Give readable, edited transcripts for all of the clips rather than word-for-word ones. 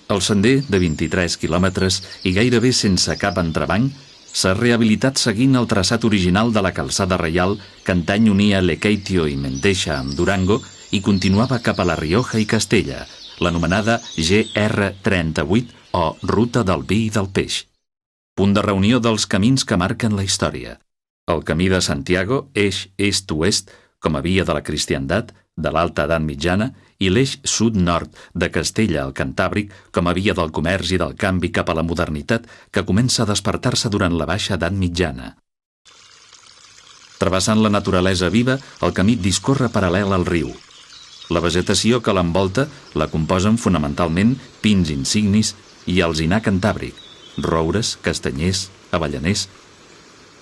El sender, de 23 quilòmetres i gairebé sense cap entrebanc, s'ha rehabilitat seguint el traçat original de la calçada reial que antany unia Lekeitio i Mendexa amb Durango i continuava cap a La Rioja i Castella, l'anomenada GR38 o Ruta del Vi i del Peix. Punt de reunió dels camins que marquen la història. El camí de Santiago, eix est-oest, com a via de la cristiandat, de l'alta edat mitjana, i l'eix sud-nord de Castella al Cantàbric com a via del comerç i del canvi cap a la modernitat que comença a despertar-se durant la baixa edat mitjana. Travessant la naturalesa viva, el camí discorre paral·lel al riu. La vegetació que l'envolta la composen fonamentalment pins insignis i alzinar cantàbric, roures, castanyers, avellaners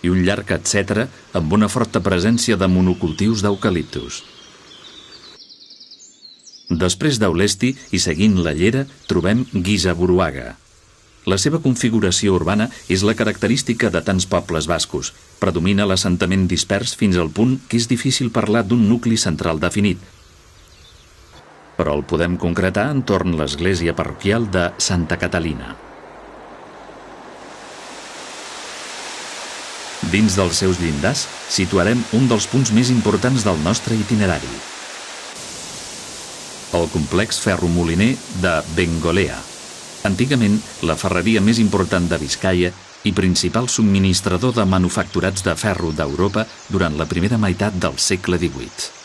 i un llarg etcètera amb una forta presència de monocultius d'eucaliptus. Després d'Aulesti i seguint la Llera trobem Guisaburuaga. La seva configuració urbana és la característica de tants pobles bascos. Predomina l'assentament dispers fins al punt que és difícil parlar d'un nucli central definit. Però el podem concretar entorn l'església parroquial de Santa Catalina. Dins dels seus llindars situarem un dels punts més importants del nostre itinerari. El complex ferromoliner de Bengolea. Antigament, la ferreria més important de Biscaia i principal subministrador de manufacturats de ferro d'Europa durant la primera meitat del segle XVIII.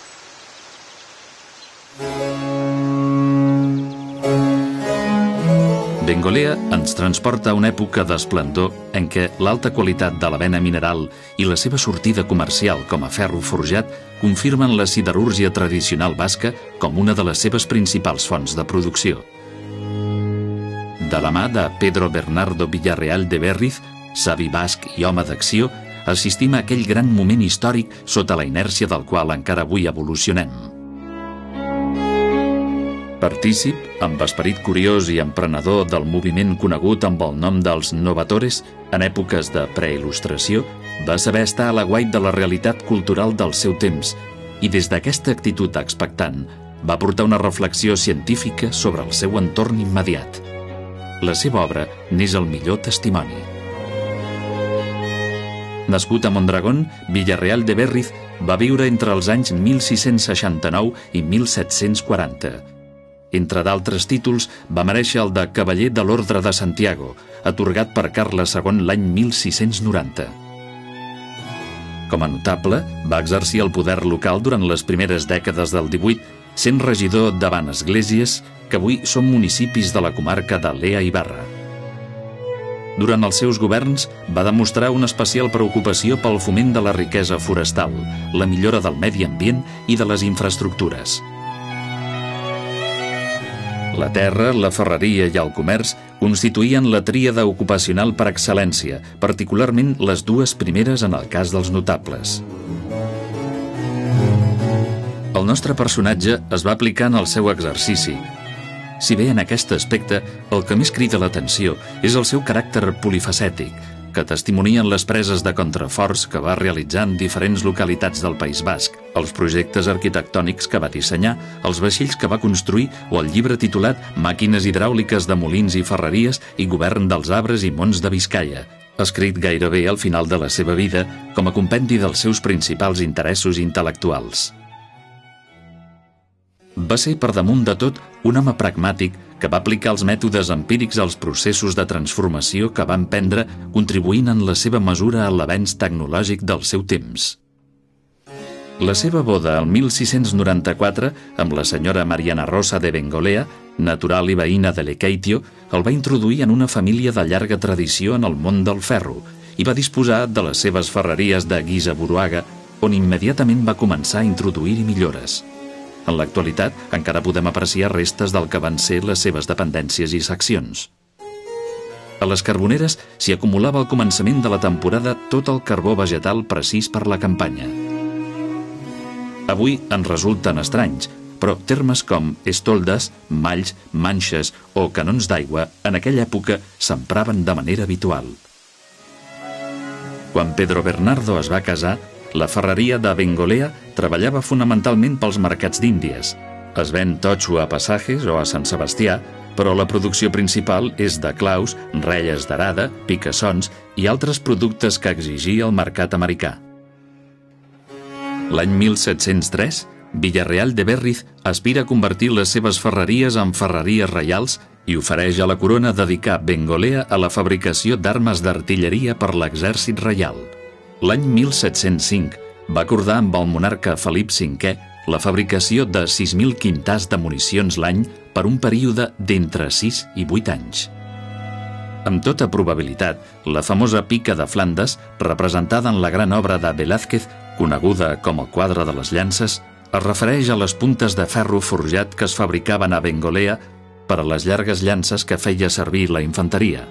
Bengolea ens transporta a una època d'esplendor en què l'alta qualitat de la vena mineral i la seva sortida comercial com a ferro forjat confirmen la siderúrgia tradicional basca com una de les seves principals fonts de producció. De la mà de Pedro Bernardo Villarreal de Berriz, savi basc i home d'acció, assistim a aquell gran moment històric sota la inèrcia del qual encara avui evolucionem. Partícip, amb esperit curiós i emprenedor del moviment conegut amb el nom dels novatores, en èpoques de preil·lustració, va saber estar a l'aguait de la realitat cultural del seu temps i des d'aquesta actitud expectant va portar una reflexió científica sobre el seu entorn immediat. La seva obra n'és el millor testimoni. Nascut a Mondragón, Villarreal de Berriz va viure entre els anys 1669 i 1740. Entre d'altres títols, va merèixer el de Cavaller de l'Ordre de Santiago, atorgat per Carles II l'any 1690. Com a notable, va exercir el poder local durant les primeres dècades del XVIII, sent regidor davant esglésies que avui són municipis de la comarca de Lea i Barra. Durant els seus governs, va demostrar una especial preocupació pel foment de la riquesa forestal, la millora del medi ambient i de les infraestructures. La terra, la ferreria i el comerç constituïen la tríada ocupacional per excel·lència, particularment les dues primeres en el cas dels notables. El nostre personatge es va aplicar en el seu exercici. Si bé en aquest aspecte el que més crida l'atenció és el seu caràcter polifacètic, que testimonien les preses de contraforts que va realitzar en diferents localitats del País Basc, els projectes arquitectònics que va dissenyar, els vaixells que va construir o el llibre titulat Màquines hidràuliques de molins i ferreries i govern dels arbres i monts de Biscaia, escrit gairebé al final de la seva vida com a compendi dels seus principals interessos intel·lectuals. Va ser, per damunt de tot, un home pragmàtic que va aplicar els mètodes empírics als processos de transformació que va emprendre, contribuint en la seva mesura a l'avenç tecnològic del seu temps. La seva boda el 1694 amb la senyora Mariana Rosa de Bengolea, natural i veïna de Lekeitio, el va introduir en una família de llarga tradició en el món del ferro i va disposar de les seves ferreries de Guisaburuaga, on immediatament va començar a introduir-hi millores. En l'actualitat encara podem apreciar restes del que van ser les seves dependències i seccions. A les carboneres s'hi acumulava al començament de la temporada tot el carbó vegetal precís per la campanya. Avui ens resulten estranys, però termes com estoldes, malls, manxes o canons d'aigua en aquella època s'empraven de manera habitual. Quan Pedro Bernardo es va casar, la ferreria de Bengolea treballava fonamentalment pels mercats d'Índies. Es ven totxo a Passages o a Sant Sebastià, però la producció principal és de claus, relles d'arada, picassons i altres productes que exigia el mercat americà. L'any 1703, Villarreal de Berriz aspira a convertir les seves ferreries en ferreries reials i ofereix a la corona dedicar Bengolea a la fabricació d'armes d'artilleria per l'exèrcit reial. L'any 1705 va acordar amb el monarca Felip V la fabricació de 6.000 quintars de municions l'any per un període d'entre 6 i 8 anys. Amb tota probabilitat, la famosa pica de Flandes, representada en la gran obra de Velázquez, coneguda com el quadre de les llances, es refereix a les puntes de ferro forjat que es fabricaven a Bengolea per a les llargues llances que feia servir la infanteria.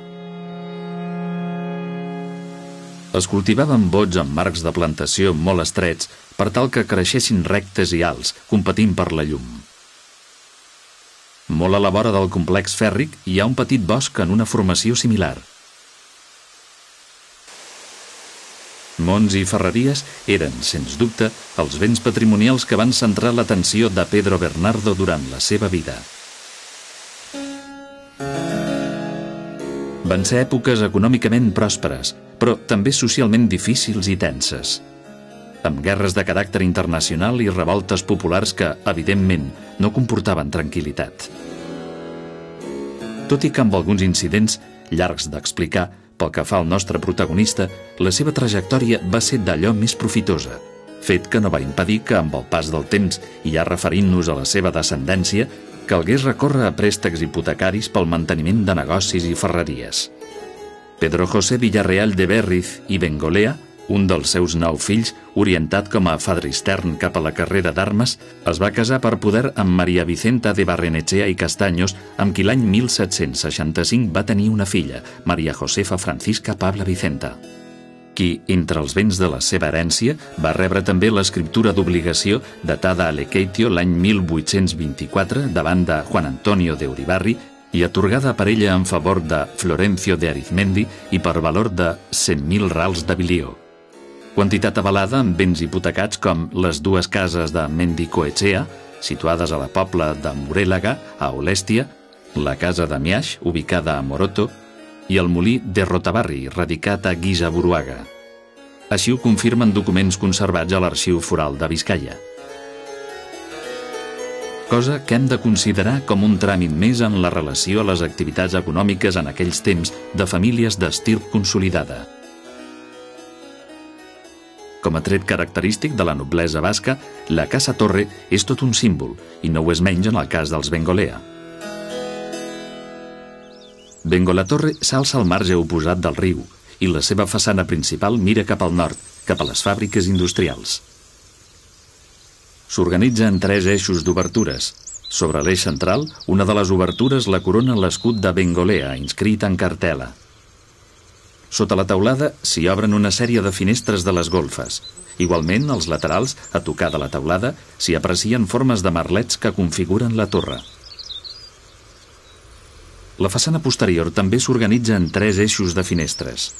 Es cultivaven bots amb marcs de plantació molt estrets per tal que creixessin rectes i alts, competint per la llum. Molt a la vora del complex fèrric hi ha un petit bosc en una formació similar. Mons i ferreries eren, sens dubte, els béns patrimonials que van centrar l'atenció de Pedro Bernardo durant la seva vida. Van ser èpoques econòmicament pròsperes, però també socialment difícils i tenses, amb guerres de caràcter internacional i revoltes populars que, evidentment, no comportaven tranquil·litat. Tot i que amb alguns incidents, llargs d'explicar, pel que fa al nostre protagonista, la seva trajectòria va ser d'allò més profitosa, fet que no va impedir que, amb el pas del temps, i ja referint-nos a la seva descendència, calgués recórrer a préstecs hipotecaris pel manteniment de negocis i ferreries. Pedro José Villarreal de Berriz i Bengolea, un dels seus 9 fills, orientat com a fadristern cap a la carrera d'armes, es va casar per poder amb Maria Vicenta de Barrenechea i Castaños, amb qui l'any 1765 va tenir una filla, Maria Josefa Francisca Pabla Vicenta, qui, entre els béns de la seva herència, va rebre també l'escriptura d'obligació datada a Lequeitio l'any 1824 davant de Juan Antonio de Uribarri i atorgada per ella en favor de Florencio de Arizmendi i per valor de 100.000 rals de bilió. Quantitat avalada amb béns hipotecats com les 2 cases de Mendicoechea, situades a la pobla de Morèlaga, a Olèstia, la casa de Miaix, ubicada a Moroto, i el molí de Rotabarri, radicat a Guisa-Buruaga. Així ho confirmen documents conservats a l'Arxiu Foral de Biscaia. Cosa que hem de considerar com un tràmit més en la relació a les activitats econòmiques en aquells temps de famílies d'estirp consolidada. Com a tret característic de la noblesa basca, la Casa Torre és tot un símbol, i no ho és menys en el cas dels Bengolea. Bengolatorre s'alça al marge oposat del riu, i la seva façana principal mira cap al nord, cap a les fàbriques industrials. S'organitza en 3 eixos d'obertures. Sobre l'eix central, una de les obertures la corona l'escut de Bengolea, inscrit en cartel·la. Sota la teulada s'hi obren una sèrie de finestres de les golfes. Igualment, als laterals, a tocar de la teulada, s'hi aprecien formes de merlets que configuren la torre. La façana posterior també s'organitza en 3 eixos de finestres.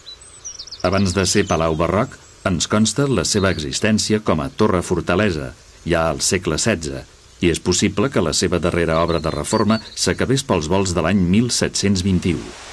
Abans de ser palau barroc, ens consta la seva existència com a torre fortalesa, ja al segle XVI, i és possible que la seva darrera obra de reforma s'acabés pels volts de l'any 1721.